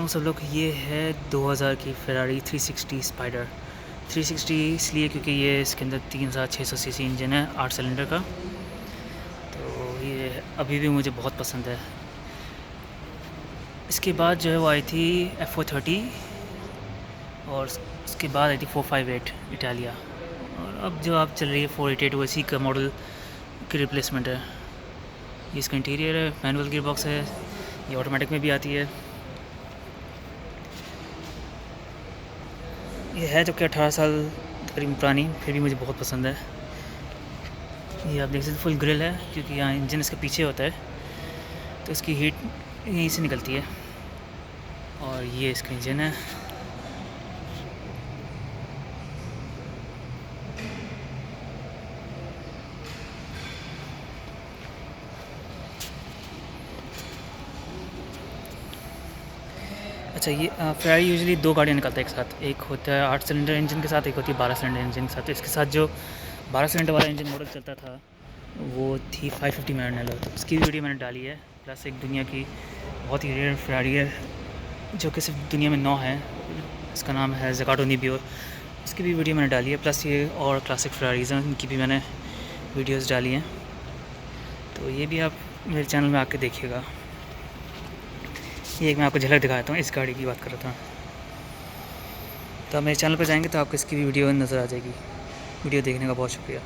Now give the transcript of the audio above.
हूँ सब लोग। ये है 2000 की फेरारी 360 स्पाइडर। 360 इसलिए क्योंकि ये इसके अंदर 3600 सीसी इंजन है 8 सिलेंडर का। तो ये अभी भी मुझे बहुत पसंद है। इसके बाद जो है वो आई थी F430 और उसके बाद आई थी 458 इटालिया। और अब जो आप चल रही है 488 वो इसी का मॉडल की रिप्लेसमेंट है। ये इसका इंटीरियर है, मैनुअल गियर बॉक्स है, ये ऑटोमेटिक में भी आती है। ये है जो कि 18 साल तकरीबन पुरानी, फिर भी मुझे बहुत पसंद है। ये आप देख सकते फुल ग्रिल है क्योंकि यहाँ इंजन इसके पीछे होता है तो इसकी हीट यहीं से निकलती है। और ये इसका इंजन है। अच्छा, ये फेरारी यूजुअली 2 गाड़ियाँ निकालता है एक साथ। एक होता है 8 सिलेंडर इंजन के साथ, एक होती है 12 सिलेंडर इंजन के साथ। तो इसके साथ जो 12 सिलेंडर वाला इंजन मॉडल चलता था वो थी 550 मैनुअल। तो उसकी वीडियो मैंने डाली है। प्लस एक दुनिया की बहुत ही रेयर फेरारी है जो कि सिर्फ दुनिया में 9 है, इसका नाम है ज़गाटो निबियो। उसकी भी वीडियो मैंने डाली है। प्लस ये और क्लासिक फेरारीज़ हैं, उनकी भी मैंने वीडियोज़ डाली हैं। तो ये भी आप मेरे चैनल में आके देखिएगा। ये एक मैं आपको झलक दिखाता हूँ, इस गाड़ी की बात कर रहा था। तो आप मेरे चैनल पर जाएंगे तो आपको इसकी भी वीडियो नज़र आ जाएगी। वीडियो देखने का बहुत शुक्रिया।